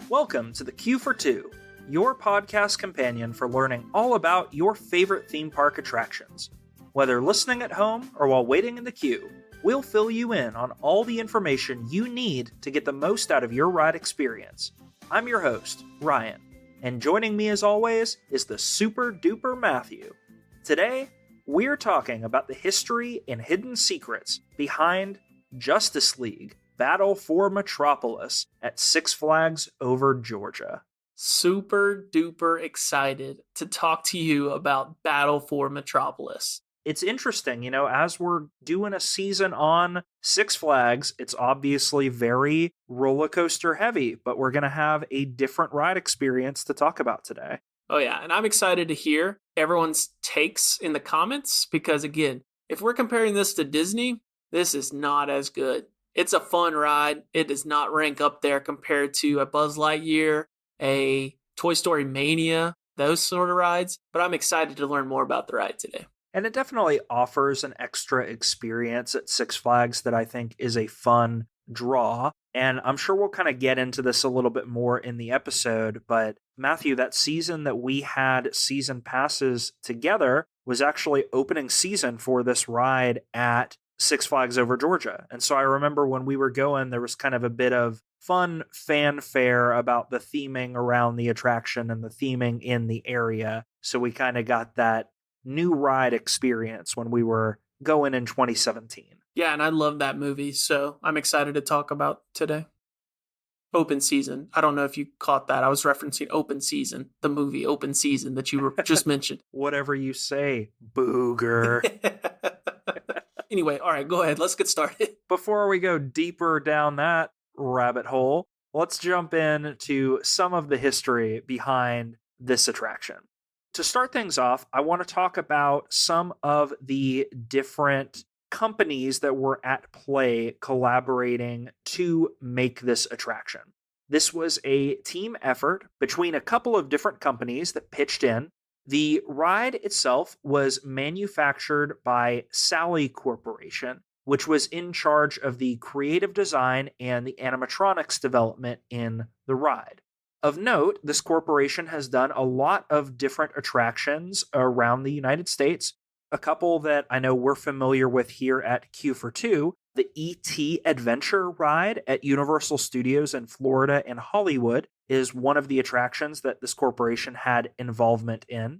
Welcome to the Q for Two, your podcast companion for learning all about your favorite theme park attractions. Whether listening at home or while waiting in the queue, we'll fill you in on all the information you need to get the most out of your ride experience. I'm your host, Ryan, and joining me as always is the super duper Matthew. Today, we're talking about the history and hidden secrets behind Justice League Battle for Metropolis at Six Flags Over Georgia. Super duper excited to talk to you about Battle for Metropolis. It's interesting, as we're doing a season on Six Flags, it's obviously very roller coaster heavy, but we're going to have a different ride experience to talk about today. Oh yeah, and I'm excited to hear everyone's takes in the comments because, again, if we're comparing this to Disney, this is not as good. It's a fun ride. It does not rank up there compared to a Buzz Lightyear, a Toy Story Mania, those sort of rides, but I'm excited to learn more about the ride today. And it definitely offers an extra experience at Six Flags that I think is a fun draw. And I'm sure we'll kind of get into this a little bit more in the episode, but Matthew, that season that we had season passes together was actually opening season for this ride at Six Flags Over Georgia. And so I remember when we were going, there was kind of a bit of fun fanfare about the theming around the attraction and the theming in the area. So we kind of got that new ride experience when we were going in 2017. Yeah, and I love that movie, so I'm excited to talk about today. Open Season. I don't know if you caught that. I was referencing Open Season, the movie Open Season that you just mentioned. Whatever you say, booger. Anyway, all right, go ahead. Let's get started. Before we go deeper down that rabbit hole, let's jump into some of the history behind this attraction. To start things off, I want to talk about some of the different companies that were at play collaborating to make this attraction. This was a team effort between a couple of different companies that pitched in. The ride itself was manufactured by Sally Corporation, which was in charge of the creative design and the animatronics development in the ride. Of note, this corporation has done a lot of different attractions around the United States. A couple that I know we're familiar with here at Q for Two, the E.T. Adventure ride at Universal Studios in Florida and Hollywood is one of the attractions that this corporation had involvement in.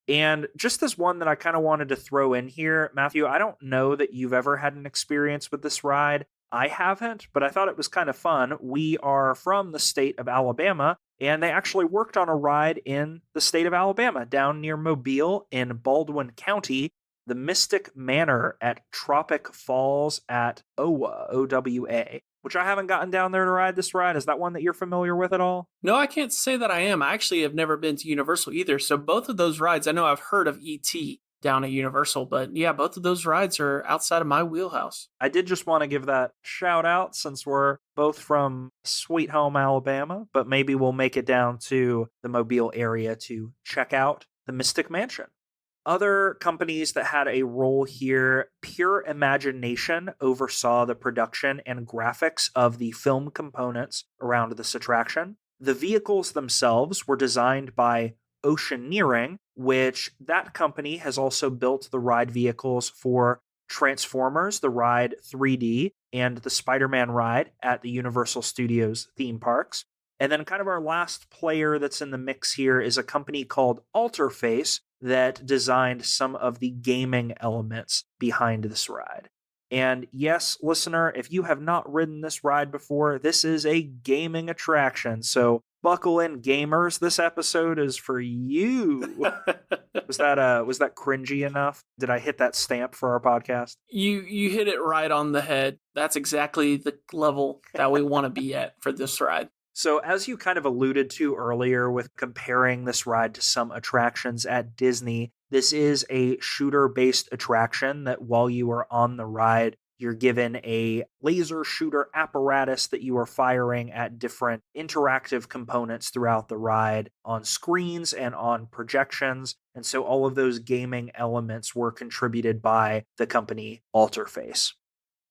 And just as one that I kind of wanted to throw in here, Matthew, I don't know that you've ever had an experience with this ride. I haven't, but I thought it was kind of fun. We are from the state of Alabama, and they actually worked on a ride in the state of Alabama, down near Mobile in Baldwin County, the Mystic Manor at Tropic Falls at OWA, O-W-A, which I haven't gotten down there to ride this ride. Is that one that you're familiar with at all? No, I can't say that I am. I actually have never been to Universal either, so both of those rides, I know I've heard of E.T. down at Universal, but yeah, both of those rides are outside of my wheelhouse. I did just want to give that shout out since we're both from Sweet Home, Alabama, but maybe we'll make it down to the Mobile area to check out the Mystic Mansion. Other companies that had a role here, Pure Imagination oversaw the production and graphics of the film components around this attraction. The vehicles themselves were designed by Oceaneering, which that company has also built the ride vehicles for Transformers, the ride 3D, and the Spider-Man ride at the Universal Studios theme parks. And then kind of our last player that's in the mix here is a company called Alterface that designed some of the gaming elements behind this ride. And yes, listener, if you have not ridden this ride before, this is a gaming attraction, so buckle in, gamers. This episode is for you. Was that cringy enough? Did I hit that stamp for our podcast? You hit it right on the head. That's exactly the level that we want to be at for this ride. So as you kind of alluded to earlier with comparing this ride to some attractions at Disney, this is a shooter-based attraction that while you are on the ride, you're given a laser shooter apparatus that you are firing at different interactive components throughout the ride on screens and on projections. And so all of those gaming elements were contributed by the company Alterface.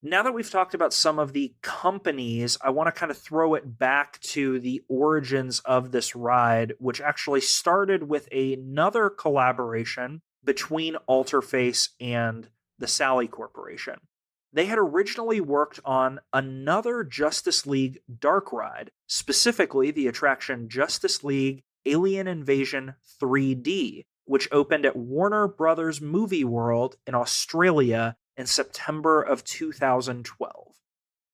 Now that we've talked about some of the companies, I want to kind of throw it back to the origins of this ride, which actually started with another collaboration between Alterface and the Sally Corporation. They had originally worked on another Justice League dark ride, specifically the attraction Justice League Alien Invasion 3D, which opened at Warner Brothers Movie World in Australia in September of 2012.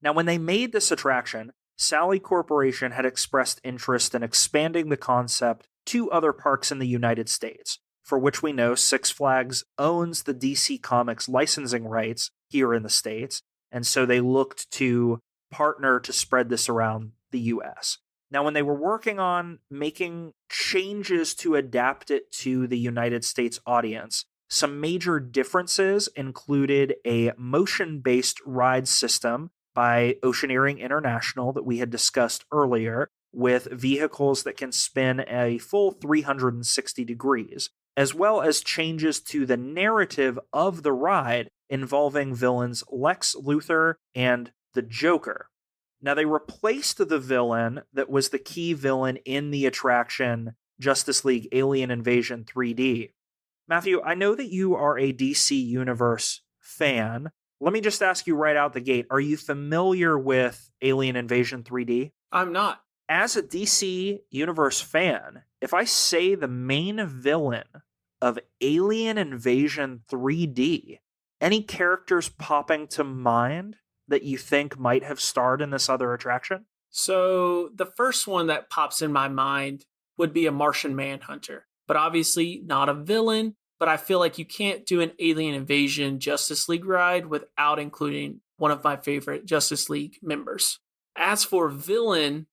Now, when they made this attraction, Sally Corporation had expressed interest in expanding the concept to other parks in the United States, for which we know Six Flags owns the DC Comics licensing rights here in the States, and so they looked to partner to spread this around the US. Now, when they were working on making changes to adapt it to the United States audience, some major differences included a motion-based ride system by Oceaneering International that we had discussed earlier, with vehicles that can spin a full 360 degrees, as well as changes to the narrative of the ride involving villains Lex Luthor and the Joker. Now, they replaced the villain that was the key villain in the attraction Justice League Alien Invasion 3D. Matthew, I know that you are a DC Universe fan. Let me just ask you right out the gate, are you familiar with Alien Invasion 3D? I'm not. As a DC Universe fan, if I say the main villain of Alien Invasion 3D, any characters popping to mind that you think might have starred in this other attraction? So the first one that pops in my mind would be a Martian Manhunter, but obviously not a villain. But I feel like you can't do an Alien Invasion Justice League ride without including one of my favorite Justice League members. As for villain,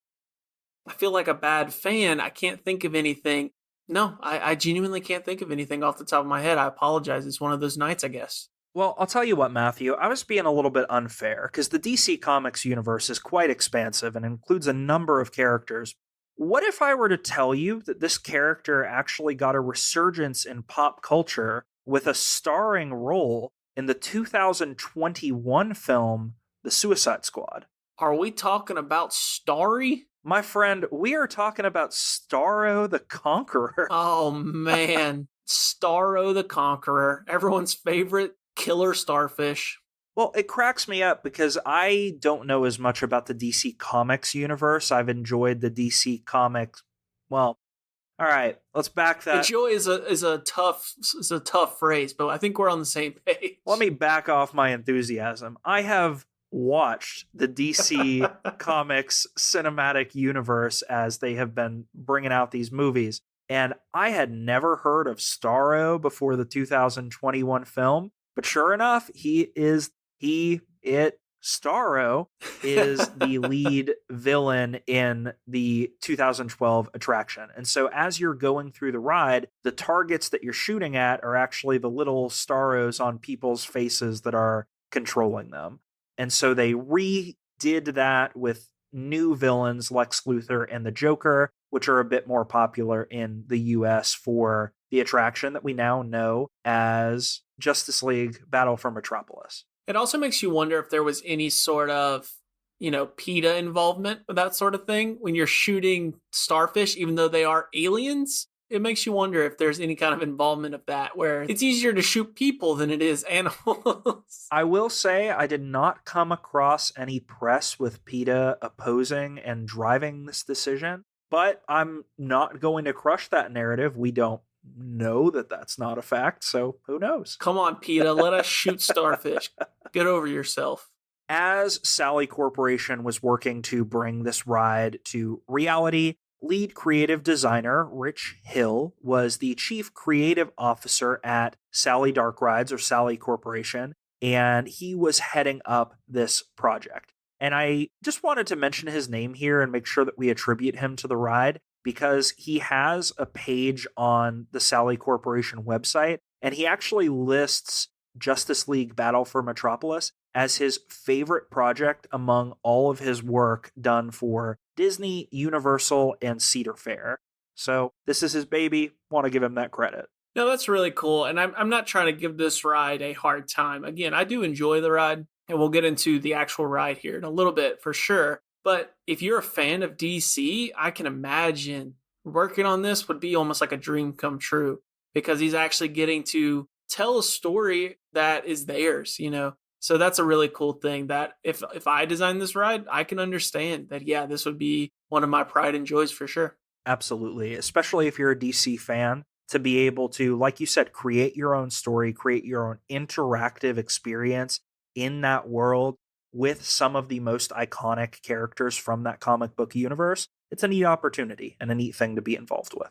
I feel like a bad fan. I can't think of anything. No, I genuinely can't think of anything off the top of my head. I apologize. It's one of those nights, I guess. Well, I'll tell you what, Matthew, I was being a little bit unfair because the DC Comics universe is quite expansive and includes a number of characters. What if I were to tell you that this character actually got a resurgence in pop culture with a starring role in the 2021 film, The Suicide Squad? Are we talking about Starry? My friend, we are talking about Starro the Conqueror. Oh, man. Starro the Conqueror. Everyone's favorite killer starfish. Well, it cracks me up because I don't know as much about the DC Comics universe. I've enjoyed the DC Comics. Well, all right, let's back that. Enjoy is a tough phrase, but I think we're on the same page. Let me back off my enthusiasm. I have watched the DC Comics cinematic universe as they have been bringing out these movies, and I had never heard of Starro before the 2021 film. But sure enough, Starro is the lead villain in the 2012 attraction. And so as you're going through the ride, the targets that you're shooting at are actually the little Starros on people's faces that are controlling them. And so they redid that with new villains, Lex Luthor and the Joker, which are a bit more popular in the US for the attraction that we now know as Justice League Battle for Metropolis. It also makes you wonder if there was any sort of, PETA involvement with that sort of thing. When you're shooting starfish, even though they are aliens, it makes you wonder if there's any kind of involvement of that, where it's easier to shoot people than it is animals. I will say I did not come across any press with PETA opposing and driving this decision, but I'm not going to crush that narrative. We don't know that that's not a fact, so who knows? Come on, PETA, let us shoot starfish. Get over yourself. As Sally Corporation was working to bring this ride to reality, lead creative designer Rich Hill was the chief creative officer at Sally Dark Rides, or Sally Corporation, and he was heading up this project. And I just wanted to mention his name here and make sure that we attribute him to the ride, because he has a page on the Sally Corporation website, and he actually lists Justice League Battle for Metropolis as his favorite project among all of his work done for Disney, Universal, and Cedar Fair. So this is his baby. Want to give him that credit. No, that's really cool. And I'm not trying to give this ride a hard time. Again, I do enjoy the ride. And we'll get into the actual ride here in a little bit for sure. But if you're a fan of DC, I can imagine working on this would be almost like a dream come true because he's actually getting to tell a story that is theirs, you know? So that's a really cool thing that if I design this ride, I can understand that, yeah, this would be one of my pride and joys for sure. Absolutely, especially if you're a DC fan, to be able to, like you said, create your own story, create your own interactive experience in that world with some of the most iconic characters from that comic book universe. It's a neat opportunity and a neat thing to be involved with.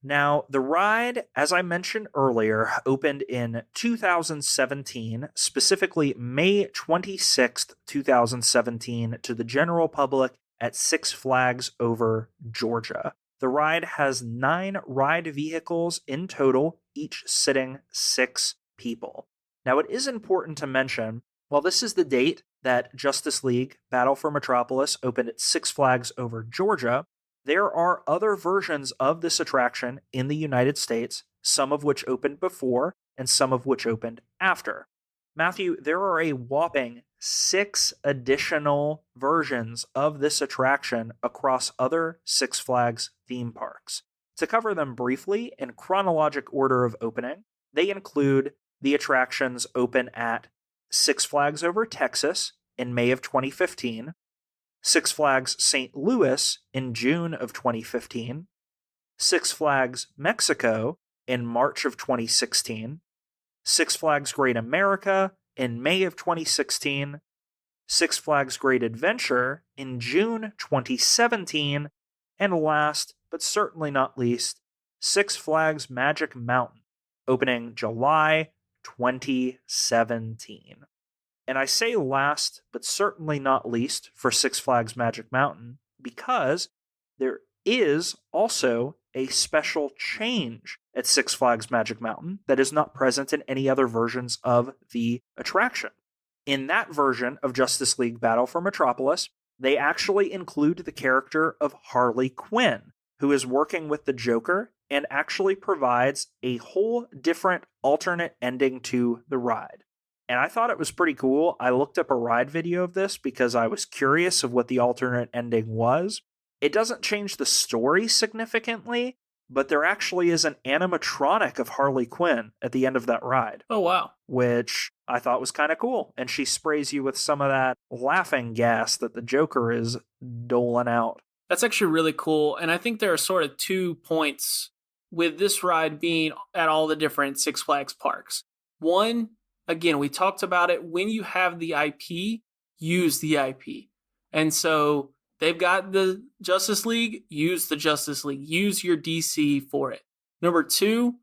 Now, the ride, as I mentioned earlier, opened in 2017, specifically May 26th, 2017, to the general public at Six Flags Over Georgia. The ride has 9 ride vehicles in total, each sitting 6 people. Now, it is important to mention, while this is the date that Justice League Battle for Metropolis opened at Six Flags Over Georgia, there are other versions of this attraction in the United States, some of which opened before and some of which opened after. Matthew, there are a whopping 6 additional versions of this attraction across other Six Flags theme parks. To cover them briefly in chronologic order of opening, they include the attractions open at Six Flags Over Texas in May of 2015, Six Flags St. Louis in June of 2015, Six Flags Mexico in March of 2016, Six Flags Great America in May of 2016, Six Flags Great Adventure in June 2017, and last, but certainly not least, Six Flags Magic Mountain, opening July 2017. And I say last, but certainly not least for Six Flags Magic Mountain, because there is also a special change at Six Flags Magic Mountain that is not present in any other versions of the attraction. In that version of Justice League Battle for Metropolis, they actually include the character of Harley Quinn, who is working with the Joker and actually provides a whole different alternate ending to the ride. And I thought it was pretty cool. I looked up a ride video of this because I was curious of what the alternate ending was. It doesn't change the story significantly, but there actually is an animatronic of Harley Quinn at the end of that ride. Oh, wow. Which I thought was kind of cool. And she sprays you with some of that laughing gas that the Joker is doling out. That's actually really cool. And I think there are sort of 2 points with this ride being at all the different Six Flags parks. One, again, we talked about it. When you have the IP, use the IP. And so they've got the Justice League, use the Justice League. Use your DC for it. Number 2,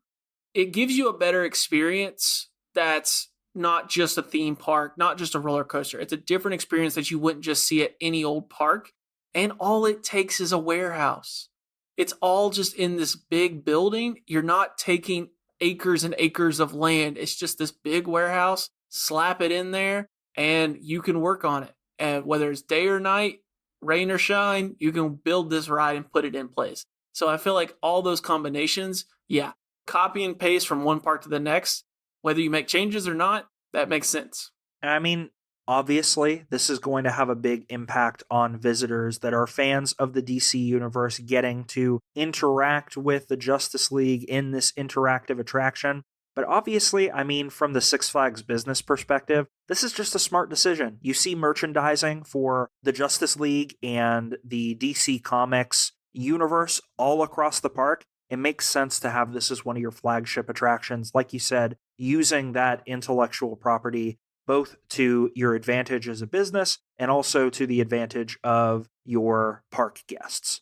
it gives you a better experience that's not just a theme park, not just a roller coaster. It's a different experience that you wouldn't just see at any old park. And all it takes is a warehouse. It's all just in this big building. You're not taking acres and acres of land. It's just this big warehouse. Slap it in there and you can work on it. And whether it's day or night, rain or shine, you can build this ride and put it in place. So I feel like all those combinations, yeah, copy and paste from one park to the next, whether you make changes or not, that makes sense. I mean, obviously, this is going to have a big impact on visitors that are fans of the DC universe getting to interact with the Justice League in this interactive attraction. But obviously, I mean, from the Six Flags business perspective, this is just a smart decision. You see merchandising for the Justice League and the DC Comics universe all across the park. It makes sense to have this as one of your flagship attractions, like you said, using that intellectual property both to your advantage as a business and also to the advantage of your park guests.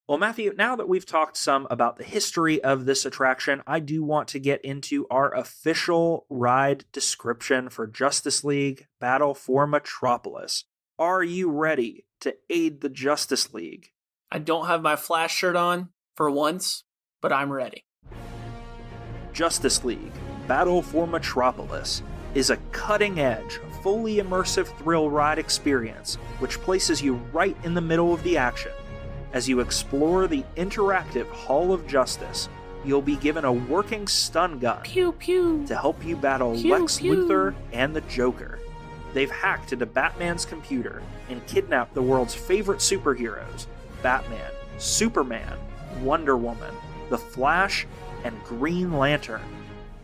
Well, Matthew, now that we've talked some about the history of this attraction, I do want to get into our official ride description for Justice League Battle for Metropolis. Are you ready to aid the Justice League? I don't have my Flash shirt on for once, but I'm ready. Justice League Battle for Metropolis is a cutting-edge, fully immersive thrill ride experience which places you right in the middle of the action. As you explore the interactive Hall of Justice, you'll be given a working stun gun pew, pew. to help you battle Pew, Lex pew. Luthor and the Joker. They've hacked into Batman's computer and kidnapped the world's favorite superheroes: Batman, Superman, Wonder Woman, The Flash, and Green Lantern.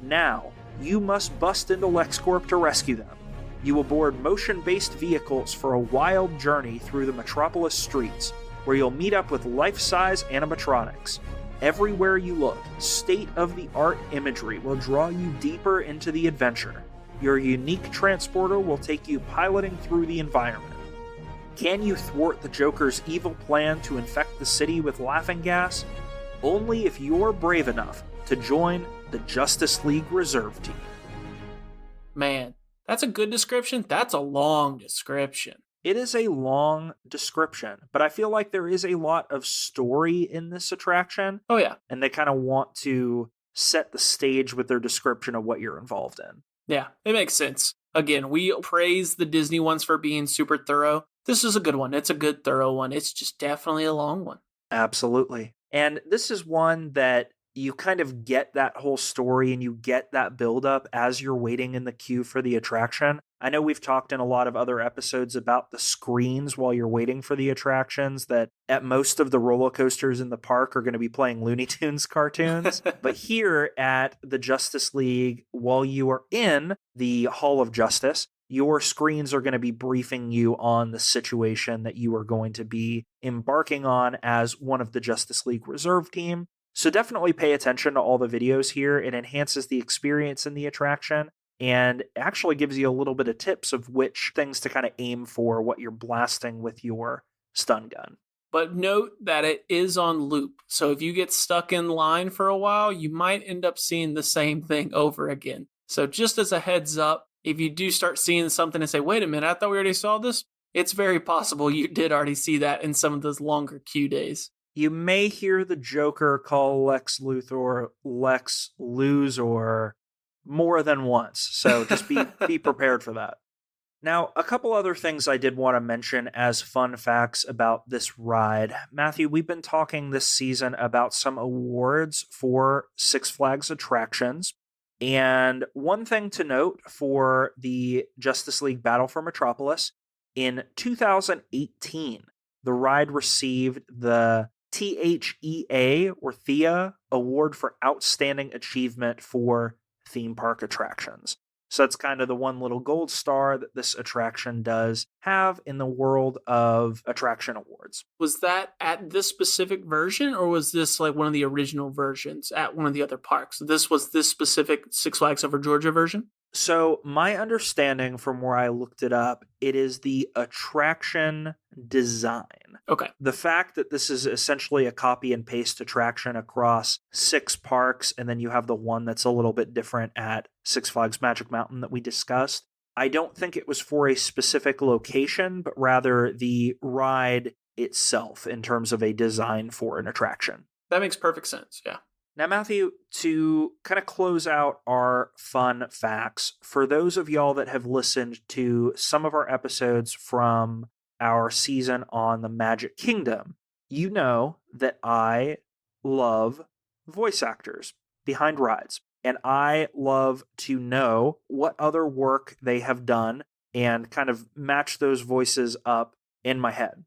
Now, you must bust into LexCorp to rescue them. You will board motion-based vehicles for a wild journey through the Metropolis streets, where you'll meet up with life-size animatronics. Everywhere you look, state-of-the-art imagery will draw you deeper into the adventure. Your unique transporter will take you piloting through the environment. Can you thwart the Joker's evil plan to infect the city with laughing gas? Only if you're brave enough to join the Justice League Reserve Team. Man, that's a good description. That's a long description. It is a long description, but I feel like there is a lot of story in this attraction. Oh, yeah. And they kind of want to set the stage with their description of what you're involved in. Yeah, it makes sense. Again, we praise the Disney ones for being super thorough. This is a good one. It's a good, thorough one. It's just definitely a long one. Absolutely. And this is one that you kind of get that whole story and you get that buildup as you're waiting in the queue for the attraction. I know we've talked in a lot of other episodes about the screens while you're waiting for the attractions, that at most of the roller coasters in the park are going to be playing Looney Tunes cartoons. But here at the Justice League, while you are in the Hall of Justice, your screens are going to be briefing you on the situation that you are going to be embarking on as one of the Justice League Reserve Team. So definitely pay attention to all the videos here. It enhances the experience in the attraction and actually gives you a little bit of tips of which things to kind of aim for, what you're blasting with your stun gun. But note that it is on loop. So if you get stuck in line for a while, you might end up seeing the same thing over again. So just as a heads up, if you do start seeing something and say, wait a minute, I thought we already saw this, it's very possible you did already see that in some of those longer queue days. You may hear the Joker call Lex Luthor Lex Luthor more than once, so just be prepared for that. Now, a couple other things I did want to mention as fun facts about this ride. Matthew, we've been talking this season about some awards for Six Flags attractions. And one thing to note for the Justice League Battle for Metropolis, in 2018, the ride received the THEA or THEA Award for Outstanding Achievement for Theme Park Attractions. So that's kind of the one little gold star that this attraction does have in the world of attraction awards. Was that at this specific version, or was this like one of the original versions at one of the other parks? This was this specific Six Flags Over Georgia version? So my understanding from where I looked it up, it is the attraction design. Okay. The fact that this is essentially a copy and paste attraction across 6 parks, and then you have the one that's a little bit different at Six Flags Magic Mountain that we discussed. I don't think it was for a specific location, but rather the ride itself in terms of a design for an attraction. That makes perfect sense, yeah. Now, Matthew, to kind of close out our fun facts, for those of y'all that have listened to some of our episodes from our season on the Magic Kingdom, you know that I love voice actors behind rides. And I love to know what other work they have done and kind of match those voices up in my head.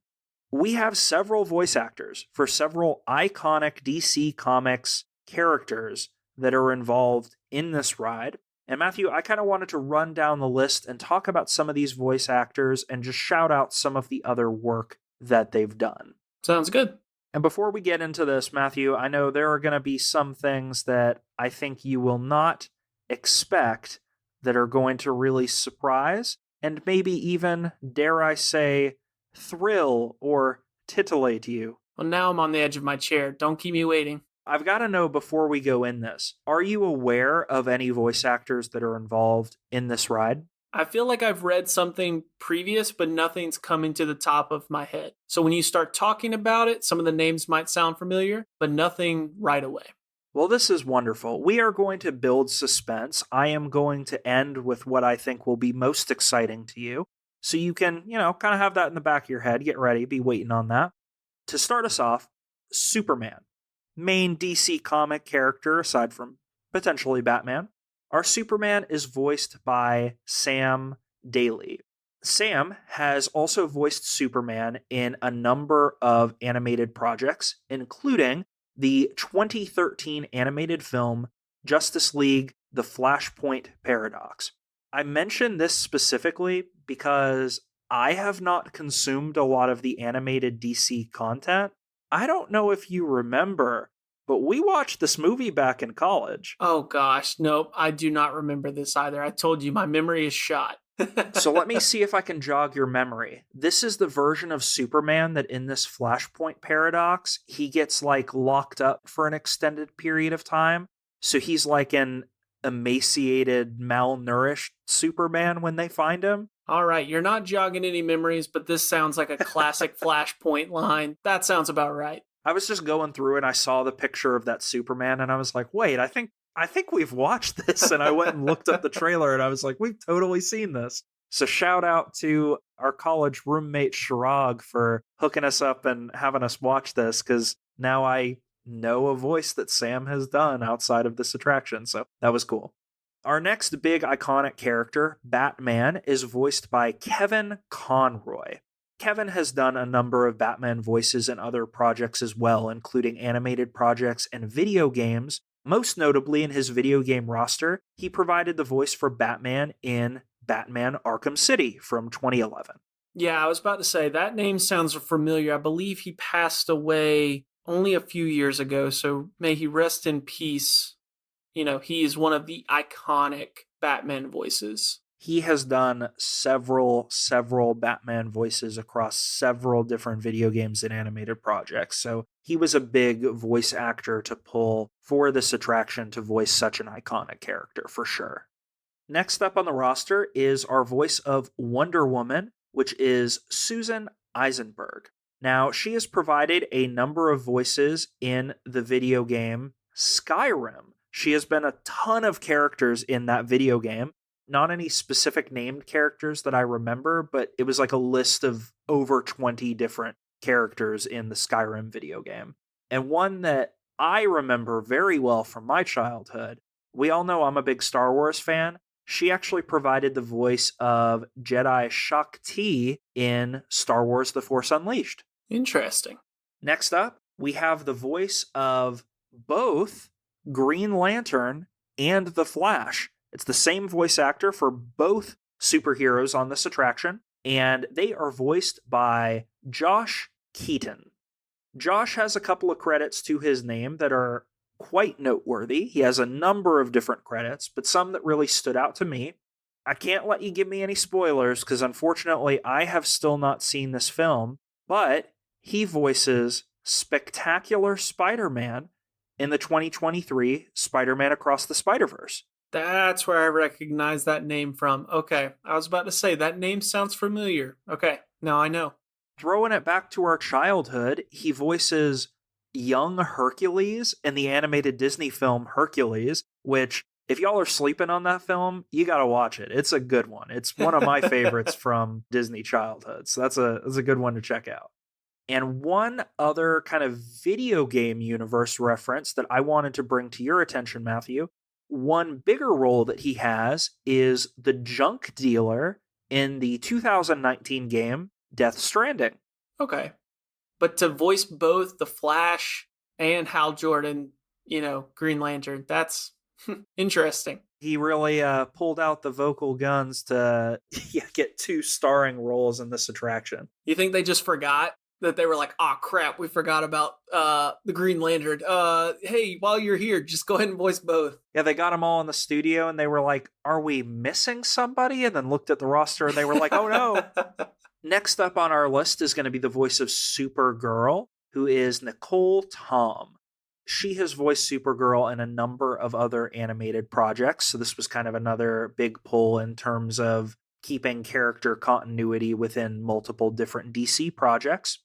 We have several voice actors for several iconic DC Comics characters that are involved in this ride. And Matthew, I kind of wanted to run down the list and talk about some of these voice actors and just shout out some of the other work that they've done. Sounds good. And before we get into this, Matthew, I know there are going to be some things that I think you will not expect that are going to really surprise and maybe even, dare I say, thrill or titillate you. Well, now I'm on the edge of my chair. Don't keep me waiting. I've got to know before we go in this, are you aware of any voice actors that are involved in this ride? I feel like I've read something previous, but nothing's coming to the top of my head. So when you start talking about it, some of the names might sound familiar, but nothing right away. Well, this is wonderful. We are going to build suspense. I am going to end with what I think will be most exciting to you. So you can, kind of have that in the back of your head. Get ready, be waiting on that. To start us off, Superman. Main DC comic character aside from potentially Batman. Our Superman is voiced by Sam Daly. Sam has also voiced Superman in a number of animated projects, including the 2013 animated film Justice League The Flashpoint Paradox. I mention this specifically because I have not consumed a lot of the animated DC content. I don't know if you remember, but we watched this movie back in college. Oh gosh, nope, I do not remember this either. I told you my memory is shot. So let me see if I can jog your memory. This is the version of Superman that in this Flashpoint paradox, he gets like locked up for an extended period of time. So he's like an emaciated, malnourished Superman when they find him. All right, you're not jogging any memories, but this sounds like a classic Flashpoint line. That sounds about right. I was just going through and I saw the picture of that Superman and I was like, wait, I think we've watched this. And I went and looked up the trailer and I was like, we've totally seen this. So shout out to our college roommate Shirag for hooking us up and having us watch this, because now I know a voice that Sam has done outside of this attraction. So that was cool. Our next big iconic character, Batman, is voiced by Kevin Conroy. Kevin has done a number of Batman voices in other projects as well, including animated projects and video games. Most notably in his video game roster, he provided the voice for Batman in Batman Arkham City from 2011. Yeah, I was about to say, that name sounds familiar. I believe he passed away only a few years ago, so may he rest in peace. You know, he is one of the iconic Batman voices. He has done several Batman voices across several different video games and animated projects. So he was a big voice actor to pull for this attraction to voice such an iconic character, for sure. Next up on the roster is our voice of Wonder Woman, which is Susan Eisenberg. Now, she has provided a number of voices in the video game Skyrim. She has been a ton of characters in that video game. Not any specific named characters that I remember, but it was like a list of over 20 different characters in the Skyrim video game. And one that I remember very well from my childhood, we all know I'm a big Star Wars fan. She actually provided the voice of Jedi Shakti in Star Wars The Force Unleashed. Interesting. Next up, we have the voice of both Green Lantern and The Flash. It's the same voice actor for both superheroes on this attraction, and they are voiced by Josh Keaton. Josh has a couple of credits to his name that are quite noteworthy. He has a number of different credits, but some that really stood out to me. I can't let you give me any spoilers because unfortunately I have still not seen this film, but he voices Spectacular Spider-Man in the 2023 Spider-Man Across the Spider-Verse. That's where I recognize that name from. Okay, I was about to say, that name sounds familiar. Okay, now I know. Throwing it back to our childhood, he voices young Hercules in the animated Disney film Hercules, which, if y'all are sleeping on that film, you gotta watch it. It's a good one. It's one of my favorites from Disney childhood, so that's a good one to check out. And one other kind of video game universe reference that I wanted to bring to your attention, Matthew, one bigger role that he has is the junk dealer in the 2019 game Death Stranding. Okay. But to voice both the Flash and Hal Jordan, Green Lantern, that's interesting. He really pulled out the vocal guns to get two starring roles in this attraction. You think they just forgot? That they were like, oh crap, we forgot about the Green Lantern. Hey, while you're here, just go ahead and voice both. Yeah, they got them all in the studio and they were like, are we missing somebody? And then looked at the roster and they were like, oh no. Next up on our list is going to be the voice of Supergirl, who is Nicole Tom. She has voiced Supergirl in a number of other animated projects, so this was kind of another big pull in terms of keeping character continuity within multiple different DC projects.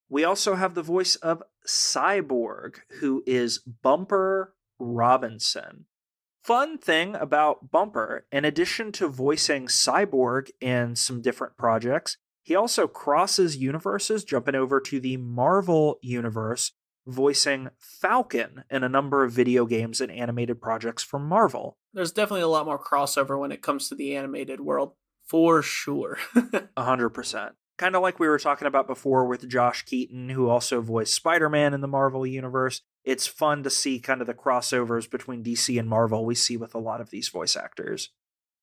We also have the voice of Cyborg, who is Bumper Robinson. Fun thing about Bumper, in addition to voicing Cyborg in some different projects, he also crosses universes, jumping over to the Marvel universe, voicing Falcon in a number of video games and animated projects from Marvel. There's definitely a lot more crossover when it comes to the animated world. For sure. 100%. Kind of like we were talking about before with Josh Keaton, who also voiced Spider-Man in the Marvel Universe. It's fun to see kind of the crossovers between DC and Marvel we see with a lot of these voice actors.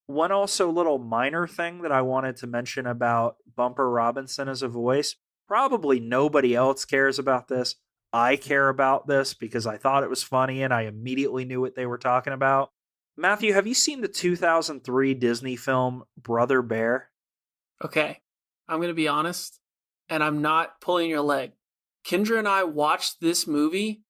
One also little minor thing that I wanted to mention about Bumper Robinson as a voice, probably nobody else cares about this. I care about this because I thought it was funny and I immediately knew what they were talking about. Matthew, have you seen the 2003 Disney film Brother Bear? Okay, I'm going to be honest, and I'm not pulling your leg. Kendra and I watched this movie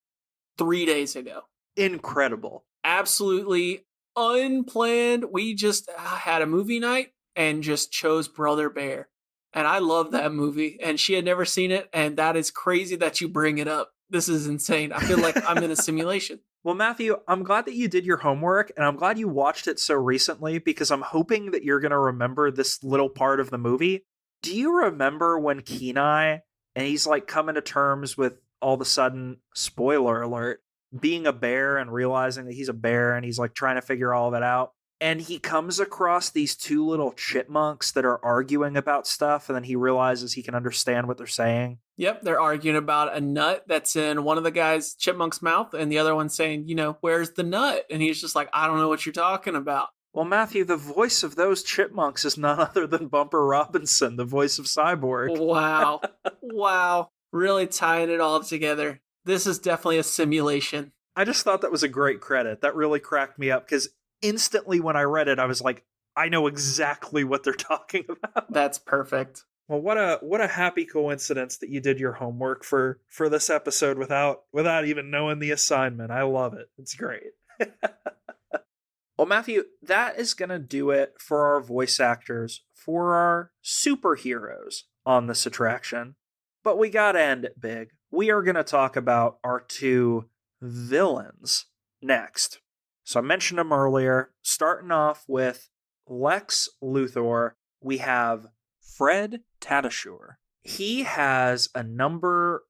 3 days ago. Incredible. Absolutely unplanned. We just had a movie night and just chose Brother Bear. And I love that movie, and she had never seen it, and that is crazy that you bring it up. This is insane. I feel like I'm in a simulation. Well, Matthew, I'm glad that you did your homework, and I'm glad you watched it so recently because I'm hoping that you're going to remember this little part of the movie. Do you remember when Kenai, and he's like coming to terms with all of a sudden, spoiler alert, being a bear and realizing that he's a bear and he's like trying to figure all of it out? And he comes across these two little chipmunks that are arguing about stuff, and then he realizes he can understand what they're saying. Yep, they're arguing about a nut that's in one of the guy's chipmunk's mouth, and the other one's saying, where's the nut? And he's just like, I don't know what you're talking about. Well, Matthew, the voice of those chipmunks is none other than Bumper Robinson, the voice of Cyborg. Wow. Wow. Really tying it all together. This is definitely a simulation. I just thought that was a great credit. That really cracked me up because instantly when I read it, I was like, I know exactly what they're talking about. That's perfect. Well, what a happy coincidence that you did your homework for this episode without even knowing the assignment. I love it. It's great. Well, Matthew, that is going to do it for our voice actors for our superheroes on this attraction. But we got to end it big. We are going to talk about our two villains next. So I mentioned them earlier. Starting off with Lex Luthor, we have Fred Tatasciore. He has a number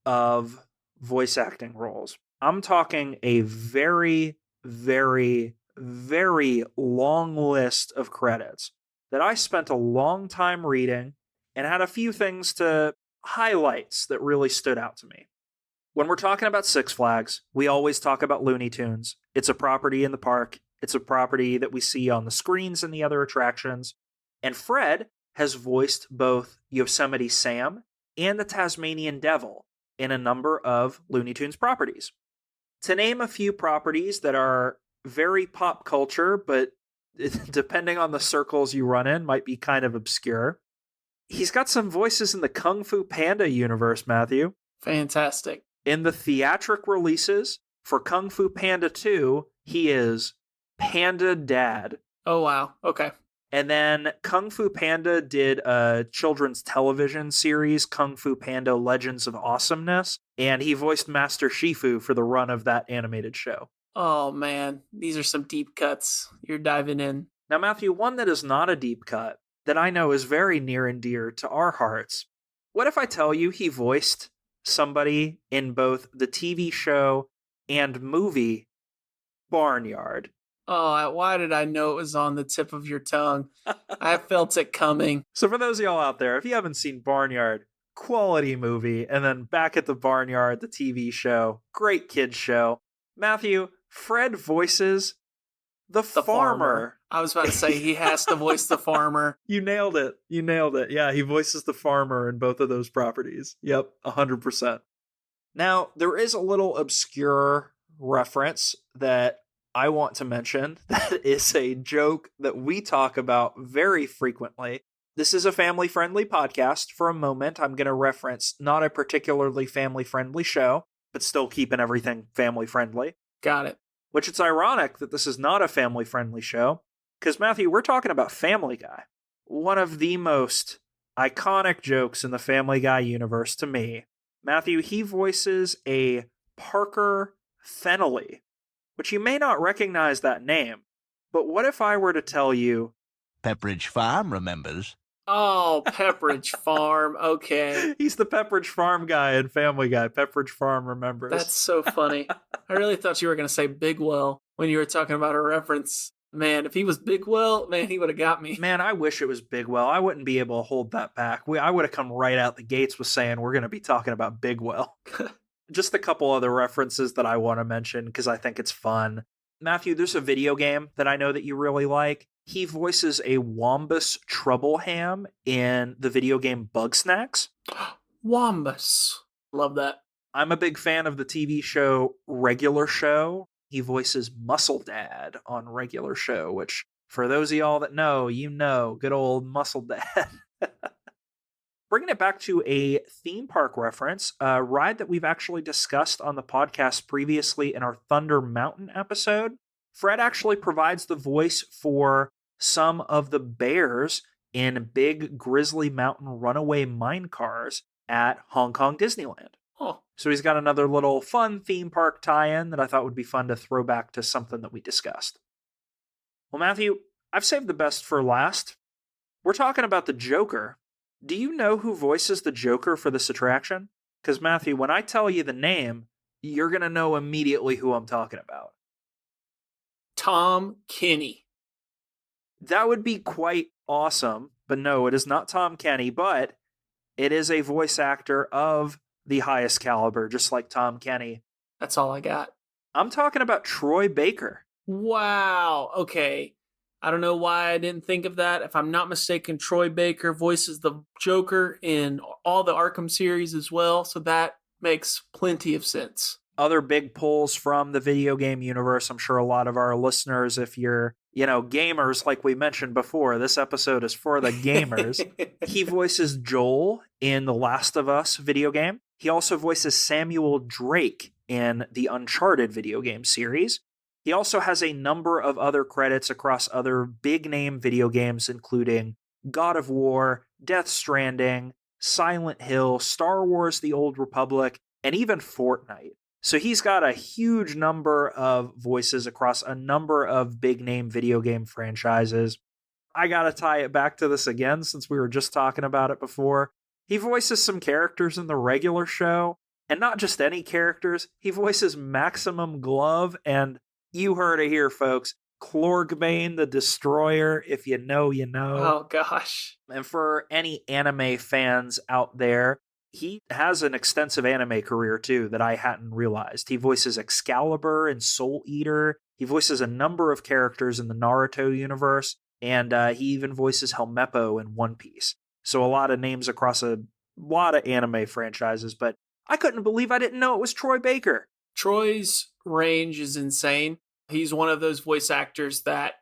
of voice acting roles. I'm talking a very, very, very long list of credits that I spent a long time reading and had a few things to highlights that really stood out to me. When we're talking about Six Flags, we always talk about Looney Tunes. It's a property in the park. It's a property that we see on the screens and the other attractions. And Fred has voiced both Yosemite Sam and the Tasmanian Devil in a number of Looney Tunes properties. To name a few properties that are very pop culture, but depending on the circles you run in, might be kind of obscure. He's got some voices in the Kung Fu Panda universe, Matthew. Fantastic. In the theatric releases for Kung Fu Panda 2, he is Panda Dad. Oh, wow. Okay. And then Kung Fu Panda did a children's television series, Kung Fu Panda Legends of Awesomeness, and he voiced Master Shifu for the run of that animated show. Oh, man. These are some deep cuts. You're diving in. Now, Matthew, one that is not a deep cut that I know is very near and dear to our hearts. What if I tell you he voiced somebody in both the TV show and movie Barnyard? Oh, why did I know it was on the tip of your tongue? I felt it coming. So for those of y'all out there, if you haven't seen Barnyard, quality movie, and then Back at the Barnyard, the TV show, great kids show. Matthew, Fred voices the farmer. I was about to say he has to voice the farmer. You nailed it. Yeah, he voices the farmer in both of those properties. Yep, 100%. Now, there is a little obscure reference that I want to mention that is a joke that we talk about very frequently. This is a family-friendly podcast. For a moment, I'm going to reference not a particularly family-friendly show, but still keeping everything family-friendly. Got it. Which it's ironic that this is not a family-friendly show, because, Matthew, we're talking about Family Guy. One of the most iconic jokes in the Family Guy universe to me. Matthew, he voices a Parker Fennelly, which you may not recognize that name, but what if I were to tell you... Pepperidge Farm remembers. Oh, Pepperidge Farm. Okay. He's the Pepperidge Farm guy in Family Guy. Pepperidge Farm remembers. That's so funny. I really thought you were going to say Bigwell when you were talking about a reference. Man, if he was Big Well, man, he would have got me. Man, I wish it was Bigwell. I wouldn't be able to hold that back. I would have come right out the gates with saying we're going to be talking about Bigwell. Just a couple other references that I want to mention because I think it's fun. Matthew, there's a video game that I know that you really like. He voices a Wombus Troubleham in the video game Bugsnax. Wombus. Love that. I'm a big fan of the TV show Regular Show. He voices Muscle Dad on Regular Show, which for those of y'all that know, you know, good old Muscle Dad. Bringing it back to a theme park reference, a ride that we've actually discussed on the podcast previously in our Thunder Mountain episode. Fred actually provides the voice for some of the bears in Big Grizzly Mountain Runaway Mine Cars at Hong Kong Disneyland. Oh. So he's got another little fun theme park tie-in that I thought would be fun to throw back to something that we discussed. Well, Matthew, I've saved the best for last. We're talking about the Joker. Do you know who voices the Joker for this attraction? Because, Matthew, when I tell you the name, you're going to know immediately who I'm talking about. Tom Kenny. That would be quite awesome, but no, it is not Tom Kenny, but it is a voice actor of the highest caliber, just like Tom Kenny. That's all I got. I'm talking about Troy Baker. Wow. Okay. I don't know why I didn't think of that. If I'm not mistaken, Troy Baker voices the Joker in all the Arkham series as well, so that makes plenty of sense. Other big pulls from the video game universe. I'm sure a lot of our listeners, if you're, gamers like we mentioned before, this episode is for the gamers. He voices Joel in the Last of Us video game. He also voices Samuel Drake in the Uncharted video game series. He also has a number of other credits across other big-name video games, including God of War, Death Stranding, Silent Hill, Star Wars The Old Republic, and even Fortnite. So he's got a huge number of voices across a number of big-name video game franchises. I gotta tie it back to this again since we were just talking about it before. He voices some characters in the Regular Show, and not just any characters. He voices Maximum Glove and, you heard it here, folks, Clorgbane the Destroyer. If you know, you know. Oh, gosh. And for any anime fans out there, he has an extensive anime career, too, that I hadn't realized. He voices Excalibur and Soul Eater. He voices a number of characters in the Naruto universe, and he even voices Helmeppo in One Piece. So a lot of names across a lot of anime franchises, but I couldn't believe I didn't know it was Troy Baker. Troy's range is insane. He's one of those voice actors that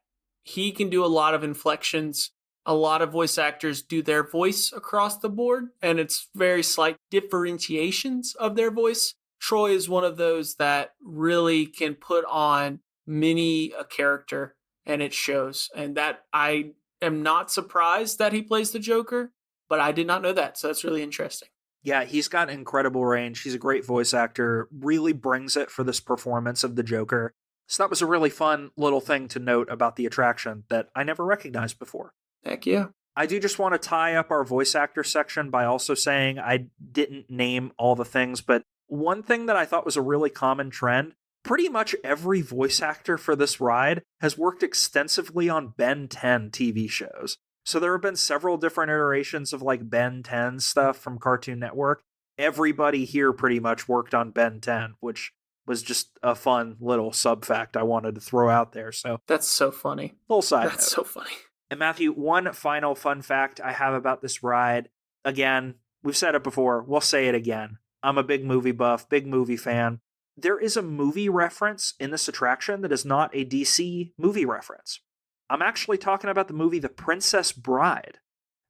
he can do a lot of inflections. A lot of voice actors do their voice across the board, and it's very slight differentiations of their voice. Troy is one of those that really can put on many a character, and it shows. And that I am not surprised that he plays the Joker, but I did not know that, so that's really interesting. Yeah, he's got incredible range. He's a great voice actor, really brings it for this performance of the Joker. So that was a really fun little thing to note about the attraction that I never recognized before. Heck yeah. I do just want to tie up our voice actor section by also saying I didn't name all the things, but one thing that I thought was a really common trend, pretty much every voice actor for this ride has worked extensively on Ben 10 TV shows. So there have been several different iterations of like Ben 10 stuff from Cartoon Network. Everybody here pretty much worked on Ben 10, which was just a fun little sub fact I wanted to throw out there. So that's so funny. Full side That's note. so funny. And Matthew, one final fun fact I have about this ride. Again, we've said it before. We'll say it again. I'm a big movie buff, big movie fan. There is a movie reference in this attraction that is not a DC movie reference. I'm actually talking about the movie The Princess Bride.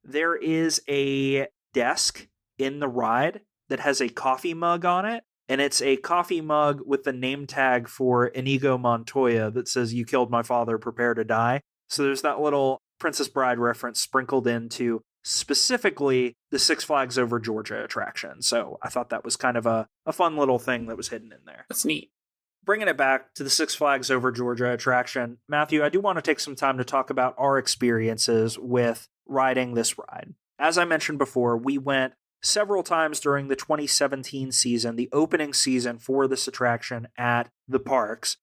There is a desk in the ride that has a coffee mug on it, and it's a coffee mug with the name tag for Inigo Montoya that says, "You killed my father, prepare to die." So there's that little Princess Bride reference sprinkled into specifically the Six Flags Over Georgia attraction. So I thought that was kind of a fun little thing that was hidden in there. That's neat. Bringing it back to the Six Flags Over Georgia attraction, Matthew, I do want to take some time to talk about our experiences with riding this ride. As I mentioned before, we went several times during the 2017 season, the opening season for this attraction at the parks.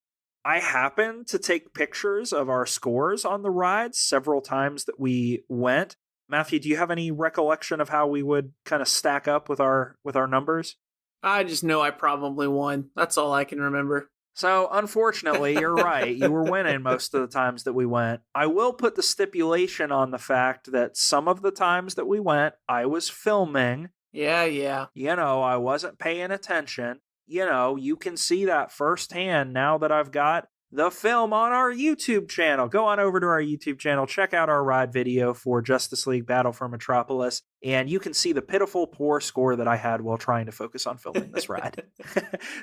I happened to take pictures of our scores on the rides several times that we went. Matthew, do you have any recollection of how we would kind of stack up with our numbers? I just know I probably won. That's all I can remember. So, unfortunately, you're right. You were winning most of the times that we went. I will put the stipulation on the fact that some of the times that we went, I was filming. Yeah. I wasn't paying attention. You can see that firsthand now that I've got the film on our YouTube channel. Go on over to our YouTube channel, check out our ride video for Justice League Battle for Metropolis, and you can see the pitiful, poor score that I had while trying to focus on filming this ride.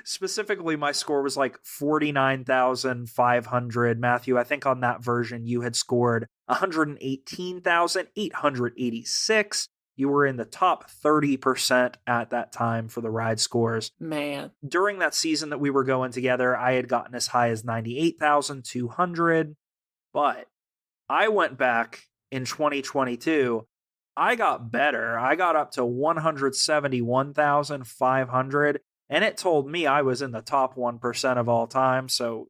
Specifically, my score was like 49,500. Matthew, I think on that version you had scored 118,886. You were in the top 30% at that time for the ride scores. Man. During that season that we were going together, I had gotten as high as 98,200. But I went back in 2022. I got better. I got up to 171,500. And it told me I was in the top 1% of all time. So,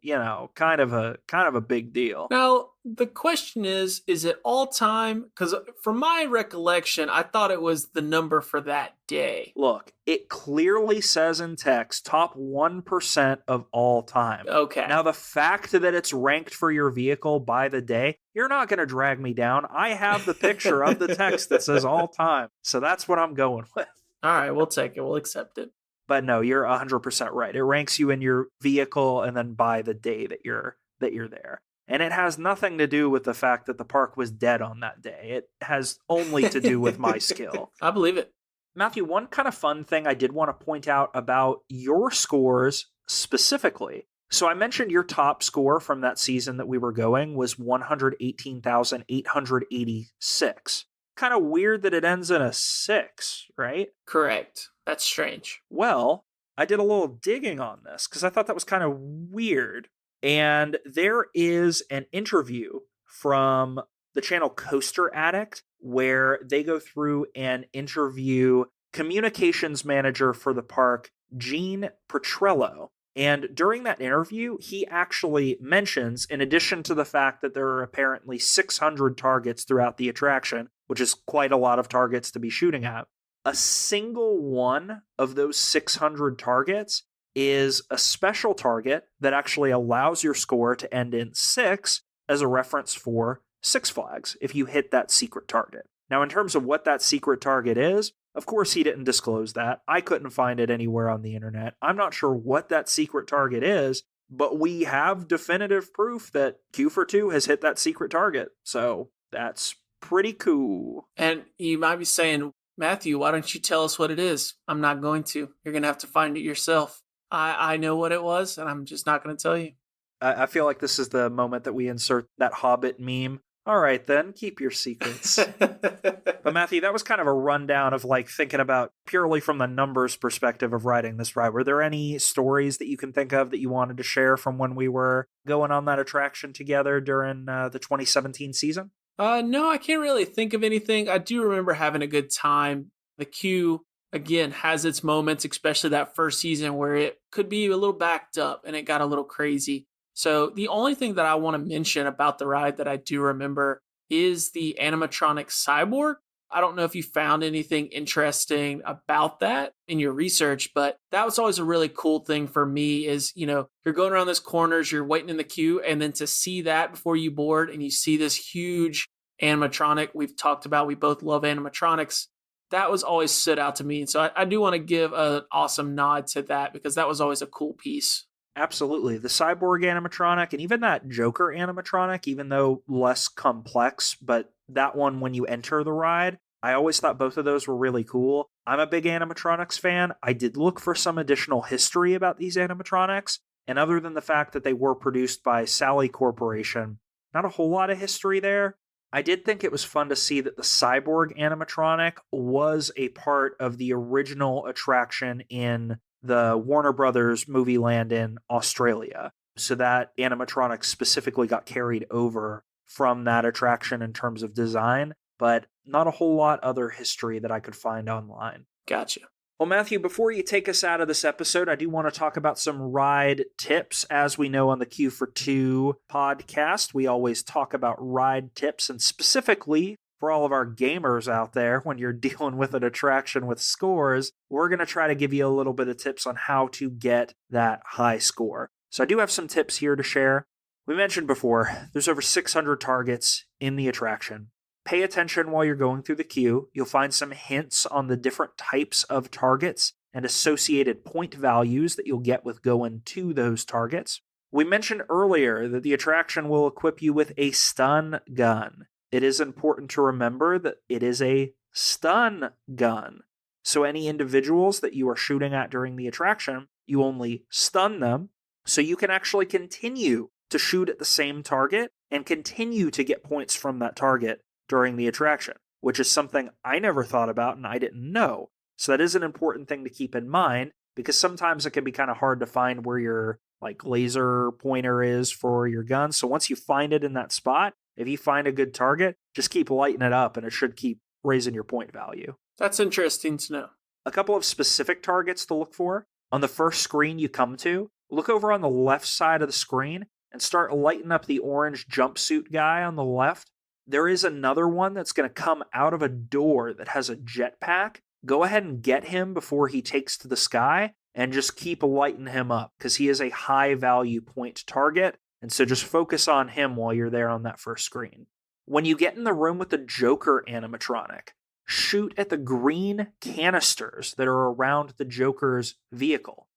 kind of a big deal. Now, the question is it all time? Because from my recollection, I thought it was the number for that day. Look, it clearly says in text, top 1% of all time. Okay. Now, the fact that it's ranked for your vehicle by the day, you're not going to drag me down. I have the picture of the text that says all time. So that's what I'm going with. All right, we'll take it. We'll accept it. But no, you're 100% right. It ranks you in your vehicle and then by the day that you're there. And it has nothing to do with the fact that the park was dead on that day. It has only to do with my skill. I believe it. Matthew, one kind of fun thing I did want to point out about your scores specifically. So I mentioned your top score from that season that we were going was 118,886. Kind of weird that it ends in a 6, right? Correct. That's strange. Well, I did a little digging on this because I thought that was kind of weird. And there is an interview from the channel Coaster Addict where they go through and interview communications manager for the park, Gene Petrello. And during that interview, he actually mentions, in addition to the fact that there are apparently 600 targets throughout the attraction, which is quite a lot of targets to be shooting at, a single one of those 600 targets is a special target that actually allows your score to end in 6 as a reference for Six Flags if you hit that secret target. Now, in terms of what that secret target is, of course, he didn't disclose that. I couldn't find it anywhere on the internet. I'm not sure what that secret target is, but we have definitive proof that Q42 has hit that secret target. So that's pretty cool. And you might be saying, Matthew, why don't you tell us what it is? I'm not going to. You're going to have to find it yourself. I know what it was, and I'm just not going to tell you. I feel like this is the moment that we insert that Hobbit meme. All right, then, keep your secrets. But Matthew, that was kind of a rundown of thinking about purely from the numbers perspective of riding this ride. Were there any stories that you can think of that you wanted to share from when we were going on that attraction together during the 2017 season? No, I can't really think of anything. I do remember having a good time. The queue, again, has its moments, especially that first season where it could be a little backed up and it got a little crazy. So the only thing that I want to mention about the ride that I do remember is the animatronic cyborg. I don't know if you found anything interesting about that in your research, but that was always a really cool thing for me is, you're going around those corners, you're waiting in the queue, and then to see that before you board and you see this huge animatronic we've talked about, we both love animatronics. That was always stood out to me. And so I do want to give an awesome nod to that because that was always a cool piece. Absolutely. The cyborg animatronic and even that Joker animatronic, even though less complex, but that one when you enter the ride, I always thought both of those were really cool. I'm a big animatronics fan. I did look for some additional history about these animatronics, and other than the fact that they were produced by Sally Corporation, not a whole lot of history there. I did think it was fun to see that the cyborg animatronic was a part of the original attraction in the Warner Brothers movie land in Australia. So that animatronic specifically got carried over from that attraction in terms of design, but not a whole lot other history that I could find online. Gotcha. Well, Matthew, before you take us out of this episode, I do want to talk about some ride tips. As we know on the Q for Two podcast, we always talk about ride tips, and specifically for all of our gamers out there, when you're dealing with an attraction with scores, we're going to try to give you a little bit of tips on how to get that high score. So I do have some tips here to share. We mentioned before, there's over 600 targets in the attraction. Pay attention while you're going through the queue. You'll find some hints on the different types of targets and associated point values that you'll get with going to those targets. We mentioned earlier that the attraction will equip you with a stun gun. It is important to remember that it is a stun gun. So any individuals that you are shooting at during the attraction, you only stun them, so you can actually continue to shoot at the same target and continue to get points from that target during the attraction, which is something I never thought about and I didn't know. So that is an important thing to keep in mind, because sometimes it can be kind of hard to find where your laser pointer is for your gun. So once you find it in that spot, if you find a good target, just keep lighting it up and it should keep raising your point value. That's interesting to know. A couple of specific targets to look for. On the first screen you come to, look over on the left side of the screen and start lighting up the orange jumpsuit guy on the left. There is another one that's going to come out of a door that has a jetpack. Go ahead and get him before he takes to the sky and just keep lighting him up, because he is a high value point target. And so just focus on him while you're there on that first screen. When you get in the room with the Joker animatronic, shoot at the green canisters that are around the Joker's vehicle.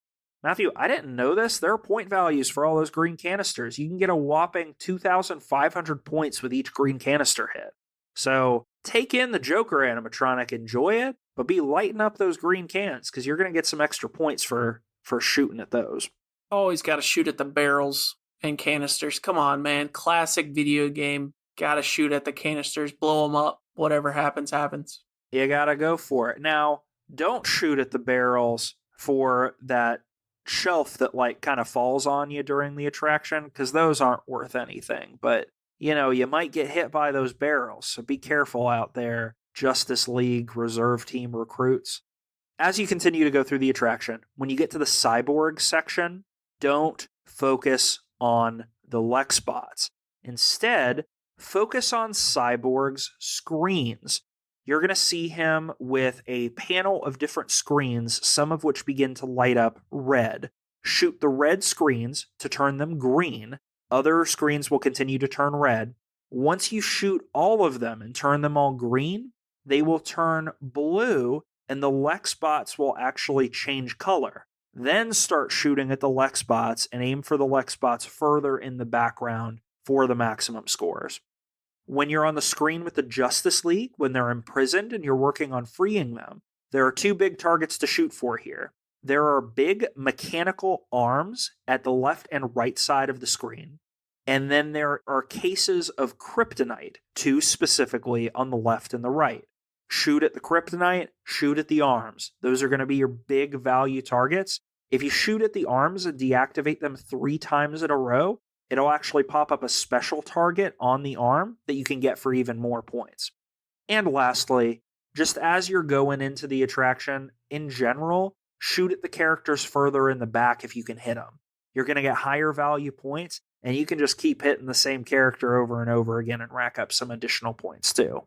Matthew, I didn't know this. There are point values for all those green canisters. You can get a whopping 2,500 points with each green canister hit. So take in the Joker animatronic, enjoy it, but be lighting up those green cans, because you're going to get some extra points for shooting at those. Always got to shoot at the barrels and canisters. Come on, man. Classic video game. Got to shoot at the canisters, blow them up. Whatever happens, happens. You got to go for it. Now, don't shoot at the barrels for that shelf that kind of falls on you during the attraction, because those aren't worth anything. But you might get hit by those barrels, so be careful out there, Justice League reserve team recruits. As you continue to go through the attraction, when you get to the cyborg section, don't focus on the Lex bots. Instead, focus on Cyborg's screens. You're going to see him with a panel of different screens, some of which begin to light up red. Shoot the red screens to turn them green. Other screens will continue to turn red. Once you shoot all of them and turn them all green, they will turn blue, and the Lex bots will actually change color. Then start shooting at the Lex bots and aim for the Lex bots further in the background for the maximum scores. When you're on the screen with the Justice League, when they're imprisoned and you're working on freeing them, there are two big targets to shoot for here. There are big mechanical arms at the left and right side of the screen, and then there are cases of kryptonite, two specifically on the left and the right. Shoot at the kryptonite, shoot at the arms. Those are going to be your big value targets. If you shoot at the arms and deactivate them 3 times in a row, it'll actually pop up a special target on the arm that you can get for even more points. And lastly, just as you're going into the attraction, in general, shoot at the characters further in the back if you can hit them. You're going to get higher value points, and you can just keep hitting the same character over and over again and rack up some additional points too.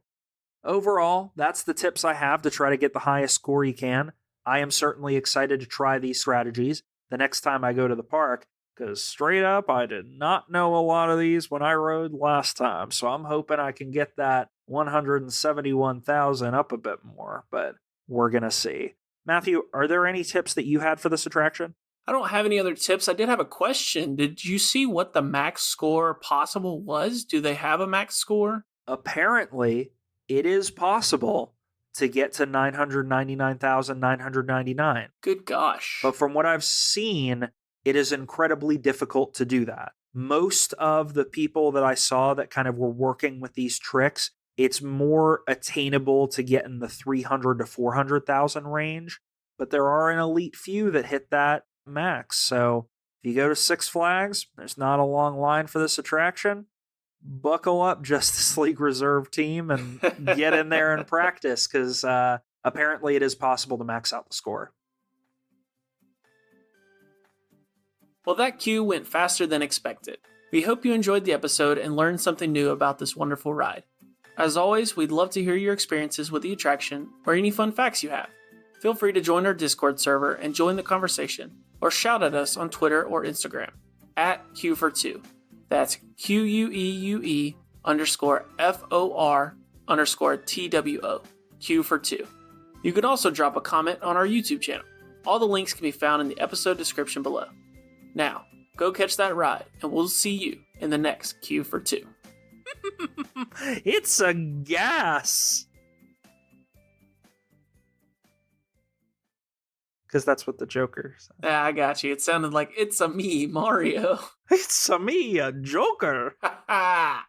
Overall, that's the tips I have to try to get the highest score you can. I am certainly excited to try these strategies the next time I go to the park, because straight up, I did not know a lot of these when I rode last time, so I'm hoping I can get that 171,000 up a bit more, but we're going to see. Matthew, are there any tips that you had for this attraction? I don't have any other tips. I did have a question. Did you see what the max score possible was? Do they have a max score? Apparently, it is possible to get to 999,999. Good gosh. But from what I've seen, it is incredibly difficult to do that. Most of the people that I saw that kind of were working with these tricks, it's more attainable to get in the 300 to 400,000 range, but there are an elite few that hit that max. So if you go to Six Flags, there's not a long line for this attraction. Buckle up, Justice League reserve team, and get in there and practice, because Apparently, it is possible to max out the score. Well, that queue went faster than expected. We hope you enjoyed the episode and learned something new about this wonderful ride. As always, we'd love to hear your experiences with the attraction or any fun facts you have. Feel free to join our Discord server and join the conversation, or shout at us on Twitter or Instagram, at Q42. That's QUEUE_FOR_TWO. Q42. You can also drop a comment on our YouTube channel. All the links can be found in the episode description below. Now, go catch that ride, and we'll see you in the next Q42. It's a gas! Because that's what the Joker said. Ah, I got you. It sounded like it's a me, Mario. It's a me, a Joker! Ha ha!